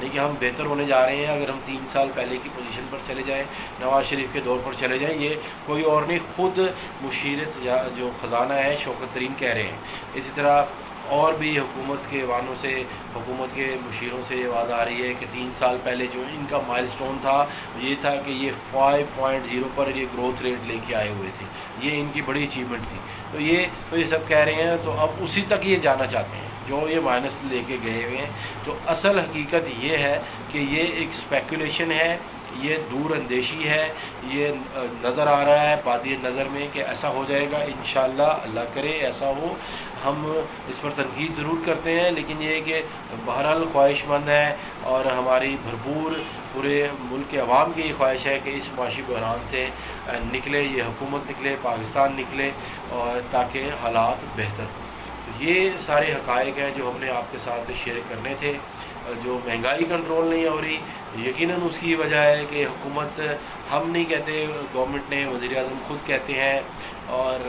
यानी कि हम बेहतर होने जा रहे हैं। अगर हम 3 साल पहले की पोजीशन पर चले जाएं, नवाज़ शरीफ के दौर पर चले जाएं, ये कोई और नहीं, ख़ुद मुशीरत या जो ख़जाना है शौकत तरीन कह रहे हैं। इसी तरह और भी हुकूमत के वानों से, हुकूमत के मुशीरों से ये बात आ रही है कि 3 साल पहले जो इनका माइलस्टोन था ये था कि ये 5.0 पर ये ग्रोथ रेट लेके आए हुए थे, ये इनकी बड़ी अचीवमेंट थी। तो ये सब कह रहे हैं, तो अब उसी तक ये जाना चाहते हैं जो ये माइनस लेके गए हुए हैं। तो असल हकीकत ये है कि ये एक स्पेकुलेशन है, ये दूर अंदेशी है, ये नज़र आ रहा है बादी नज़र में कि ऐसा हो जाएगा। इंशाअल्लाह, अल्लाह करे ऐसा हो। हम इस पर तनकीद ज़रूर करते हैं, लेकिन ये कि बहरहाल ख्वाहिशमंद है और हमारी भरपूर पूरे मुल्क के अवाम की ये ख्वाहिश है कि इस माशी बहरान से निकले, ये हुकूमत निकले, पाकिस्तान निकले, और ताकि हालात बेहतर हों। तो ये सारे हक़ाइक़ हैं जो हमने आपके साथ शेयर करने थे। जो महंगाई कंट्रोल नहीं हो रही, यकीनन उसकी वजह है कि हुकूमत, हम नहीं कहते, गवर्नमेंट ने, वज़ीर आज़म ख़ुद कहते हैं, और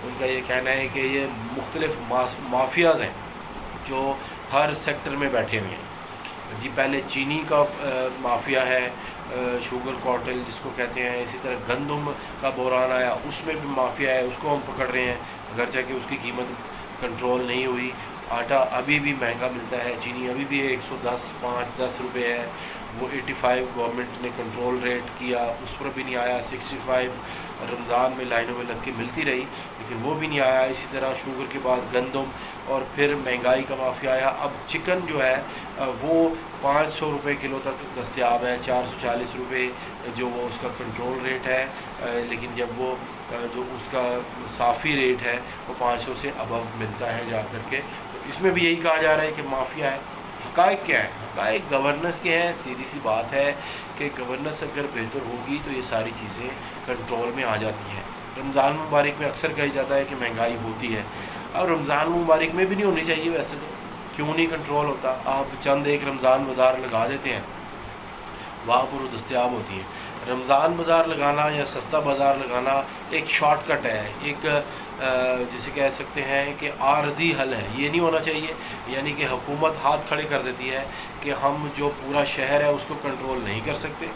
उनका ये कहना है कि ये मुख्तलिफ माफियाज़ हैं जो हर सेक्टर में बैठे हुए हैं। जी पहले चीनी का माफिया है, शुगर कॉर्टेल जिसको कहते हैं। इसी तरह गंदम का बहरान आया, उसमें भी माफिया है, उसको हम पकड़ रहे हैं, अगरचे कि उसकी कीमत कंट्रोल नहीं हुई। आटा अभी भी महंगा मिलता है, चीनी अभी भी 110 रुपये है, वो 85 गवर्नमेंट ने कंट्रोल रेट किया, उस पर भी नहीं आया। 65 रमज़ान में लाइनों में लग के मिलती रही, लेकिन वो भी नहीं आया। इसी तरह शुगर के बाद गंदम, और फिर महंगाई का माफिया आया। अब चिकन जो है वो 500 रुपये किलो तक दस्तयाब है, 440 रुपये जो वो उसका कंट्रोल रेट है, लेकिन जब वो जो उसका साफ़ी रेट है वो 500 से अबव मिलता है जा कर के। तो इसमें भी यही कहा जा रहा है कि माफिया है। हक़ाइक़ क्या है? हक़ाइक़ गवर्नेंस के हैं। सीधी सी बात है कि गवर्नेंस अगर बेहतर होगी तो ये सारी चीज़ें कंट्रोल में आ जाती हैं। रमज़ान मुबारक में अक्सर कहा जाता है कि महंगाई होती है, और रमज़ान मुबारक में भी नहीं होनी चाहिए वैसे तो, क्यों नहीं कंट्रोल होता? आप चंद एक रमज़ान बाज़ार लगा देते हैं, वहाँ पर वो दस्तयाब होती है। रमज़ान बाज़ार लगाना या सस्ता बाज़ार लगाना एक शॉर्टकट है, एक जिसे कह सकते हैं कि आर्जी हल है। ये नहीं होना चाहिए। यानी कि हुकूमत हाथ खड़े कर देती है कि हम जो पूरा शहर है उसको कंट्रोल नहीं कर सकते।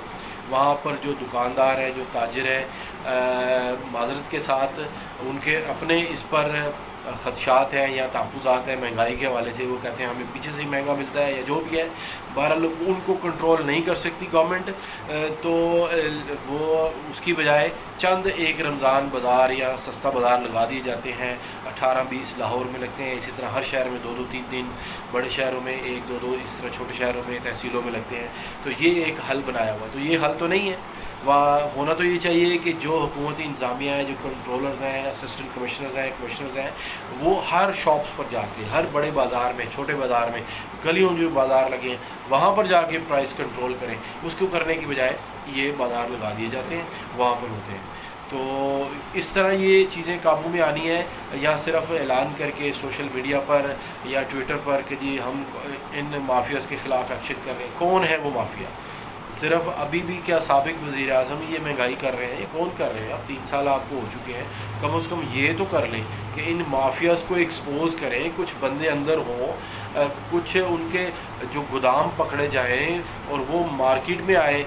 वहाँ पर जो दुकानदार हैं, जो ताजिर हैं, माज़रत के साथ उनके अपने इस पर ख़दशात हैं या तहफ़्फ़ुज़ात हैं महंगाई के हवाले से। वो कहते हैं हमें पीछे से ही महंगा मिलता है या जो भी है, बहरहाल उनको कंट्रोल नहीं कर सकती गवर्नमेंट। तो वो उसकी बजाय चंद एक रमज़ान बाज़ार या सस्ता बाज़ार लगा दिए जाते हैं। 18-20 लाहौर में लगते हैं, इसी तरह हर शहर में 2-2 3-3, बड़े शहरों में 1-2-2, इस तरह छोटे शहरों में तहसीलों में लगते हैं। तो ये एक हल बनाया हुआ, तो ये हल तो नहीं है। वहाँ होना तो ये चाहिए कि जो हुकूमती इंतज़ामिया है, जो कंट्रोलर्स हैं, असिस्टेंट कमिश्नर्स हैं, वो हर शॉप्स पर जाके, हर बड़े बाज़ार में, छोटे बाज़ार में, गलियों जो बाज़ार लगे हैं वहाँ पर जाके प्राइस कंट्रोल करें। उसको करने की बजाय ये बाज़ार लगा दिए जाते हैं, वहाँ पर होते हैं। तो इस तरह ये चीज़ें काबू में आनी है, या सिर्फ ऐलान करके सोशल मीडिया पर या ट्विटर पर कि जी हम इन माफियाज़ के ख़िलाफ़ एक्शन कर रहे हैं। कौन है वो माफिया? सिर्फ अभी भी क्या साबिक वज़ीर आज़म ये महंगाई कर रहे हैं? ये कौन कर रहे हैं? अब 3 साल आपको हो चुके हैं, कम से कम ये तो कर लें कि इन माफियाज़ को एक्सपोज़ करें, कुछ बंदे अंदर हों, कुछ उनके जो गोदाम पकड़े जाएं और वो मार्केट में आए।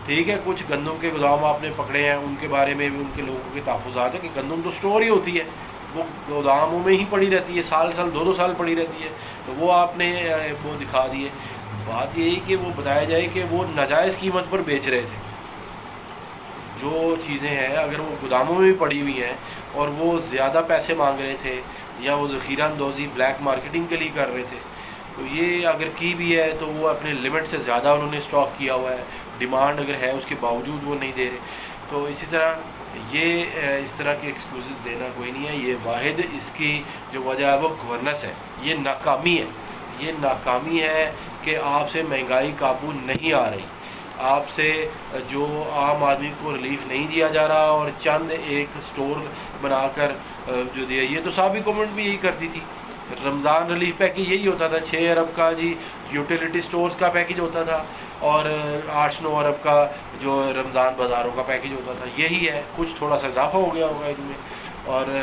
ठीक है, कुछ गंदम के गोदाम आपने पकड़े हैं, उनके बारे में भी उनके लोगों के तहफ़्फ़ुज़ात है कि गंदम तो स्टोर ही होती है, वो गोदामों में ही पड़ी रहती है, साल 2-2 साल पड़ी रहती है, तो वो आपने वो दिखा दिए। बात यही कि वो बताया जाए कि वो नाजायज़ कीमत पर बेच रहे थे जो चीज़ें हैं। अगर वो गोदामों में भी पड़ी हुई हैं और वो ज़्यादा पैसे मांग रहे थे, या वो ज़ख़ीरा अंदोज़ी ब्लैक मार्केटिंग के लिए कर रहे थे, तो ये अगर की भी है तो वो अपने लिमिट से ज़्यादा उन्होंने स्टॉक किया हुआ है। डिमांड अगर है उसके बावजूद वो नहीं दे रहे। तो इसी तरह ये इस तरह के एक्सक्यूज़ देना कोई नहीं है। ये वाहिद इसकी जो वजह है वो गवर्नेंस है, ये नाकामी है। ये नाकामी है कि आपसे महंगाई काबू नहीं आ रही, आपसे जो आम आदमी को रिलीफ नहीं दिया जा रहा, और चंद एक स्टोर बनाकर जो दिया। ये तो साबिक़ गवर्नमेंट भी यही करती थी। रमज़ान रिलीफ पैकेज यही होता था, 6 अरब का जी यूटिलिटी स्टोर्स का पैकेज होता था, और 8-9 अरब का जो रमज़ान बाज़ारों का पैकेज होता था। यही है, कुछ थोड़ा सा इजाफा हो गया होगा इनमें, और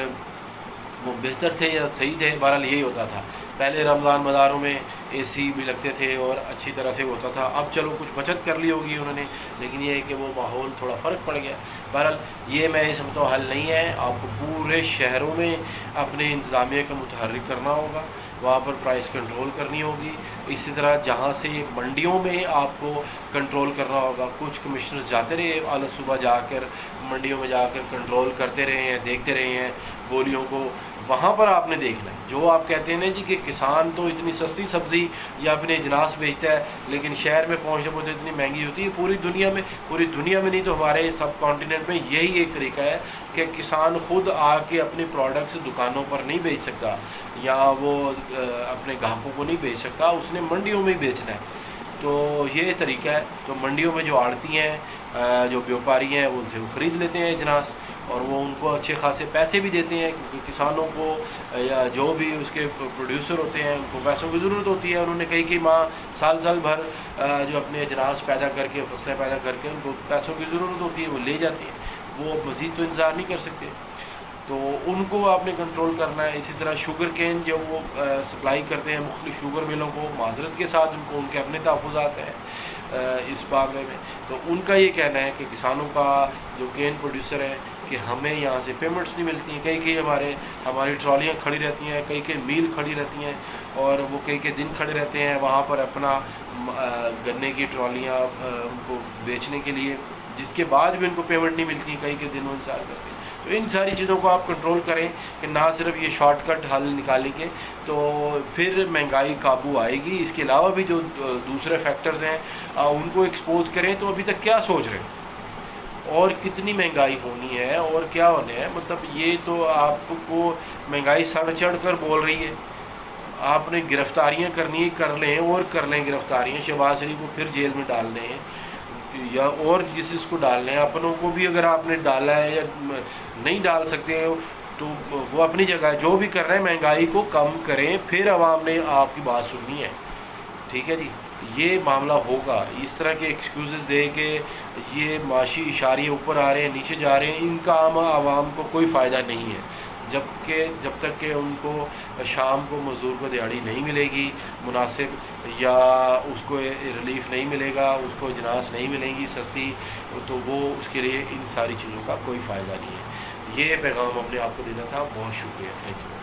वो बेहतर थे या सही थे, बहरहाल यही होता था। پہلے رمضان مزاروں میں اے سی بھی لگتے تھے اور اچھی طرح سے ہوتا تھا. اب چلو کچھ بچت کر لی ہوگی انہوں نے، لیکن یہ ہے کہ وہ ماحول تھوڑا فرق پڑ گیا. بہرحال یہ میں سمجھتا ہوں حل نہیں ہے. آپ کو پورے شہروں میں اپنے انتظامیہ کا متحرک کرنا ہوگا، وہاں پر پرائس کنٹرول کرنی ہوگی. اسی طرح جہاں سے منڈیوں میں آپ کو کنٹرول کرنا ہوگا. کچھ کمشنرز جاتے رہے اعلیٰ صبح جا کر منڈیوں میں جا کر کنٹرول کرتے رہے ہیں، دیکھتے رہے ہیں بولیوں کو. وہاں پر آپ نے دیکھنا ہے جو آپ کہتے ہیں نا جی کہ کسان تو اتنی سستی سبزی یا اپنے اجناس بیچتا ہے لیکن شہر میں پہنچنے پر تو اتنی مہنگی ہوتی ہے. پوری دنیا میں نہیں تو ہمارے سب کانٹیننٹ میں یہی ایک طریقہ ہے کہ کسان خود آ کے اپنے پروڈکٹس دکانوں پر نہیں بیچ سکتا یا وہ اپنے گاہکوں کو نہیں بیچ سکتا، اس نے منڈیوں میں ہی بیچنا ہے. تو یہ طریقہ ہے. تو منڈیوں میں جو آڑتی ہیں، جو بیوپاری ہیں، ان سے وہ خرید لیتے ہیں اجناس، اور وہ ان کو اچھے خاصے پیسے بھی دیتے ہیں کیونکہ کسانوں کو یا جو بھی اس کے پروڈیوسر ہوتے ہیں ان کو پیسوں کی ضرورت ہوتی ہے. انہوں نے کئی ماہ سال بھر جو اپنے اجناس پیدا کر کے فصلیں پیدا کر کے ان کو پیسوں کی ضرورت ہوتی ہے، وہ لے جاتی ہیں. وہ مزید تو انتظار نہیں کر سکتے، تو ان کو آپ نے کنٹرول کرنا ہے. اسی طرح شوگر کین جو وہ سپلائی کرتے ہیں مختلف شوگر ملوں کو، معذرت کے ساتھ ان کے اپنے تحفظات ہیں اس معاملے میں. تو ان کا یہ کہنا ہے کہ کسانوں کا جو کین پروڈیوسر ہے کہ ہمیں یہاں سے پیمنٹس نہیں ملتی ہیں. کئی ہماری ٹرالیاں کھڑی رہتی ہیں، کئی میل کھڑی رہتی ہیں، اور وہ کئی دن کھڑے رہتے ہیں وہاں پر اپنا گنے کی ٹرالیاں ان کو بیچنے کے لیے، جس کے بعد بھی ان کو پیمنٹ نہیں ملتی، کئی دن وہ انتظار کرتے ہیں. تو ان ساری چیزوں کو آپ کنٹرول کریں کہ نہ صرف یہ شارٹ کٹ حل نکالیں گے تو پھر مہنگائی قابو آئے گی. اس کے علاوہ بھی جو دوسرے فیکٹرز ہیں ان کو ایکسپوز کریں. تو ابھی تک کیا سوچ رہے ہیں اور کتنی مہنگائی ہونی ہے اور کیا ہونا ہے؟ مطلب یہ تو آپ کو مہنگائی سڑ چڑھ کر بول رہی ہے. آپ نے گرفتاریاں کرنی کر لیں اور کر لیں گرفتاریاں. شہباز شریف کو پھر جیل میں ڈال دیں یا اور جس کو ڈالنا ہے، اپنوں کو بھی اگر آپ نے ڈالا ہے یا نہیں ڈال سکتے ہیں تو وہ اپنی جگہ ہے. جو بھی کر رہے ہیں مہنگائی کو کم کریں، پھر عوام نے آپ کی بات سننی ہے. ٹھیک ہے جی، یہ معاملہ ہوگا. اس طرح کے ایکسکیوزز دے کہ یہ معاشی اشاریے اوپر آ رہے ہیں نیچے جا رہے ہیں، ان کا عام عوام کو کوئی فائدہ نہیں ہے. جب تک کہ ان کو شام کو مزدور کو دیہڑی نہیں ملے گی مناسب، یا اس کو ریلیف نہیں ملے گا، اس کو اجناس نہیں ملیں گی سستی، تو وہ اس کے لیے ان ساری چیزوں کا کوئی فائدہ نہیں ہے. یہ پیغام ہم نے آپ کو دینا تھا. بہت شکریہ. Thank you.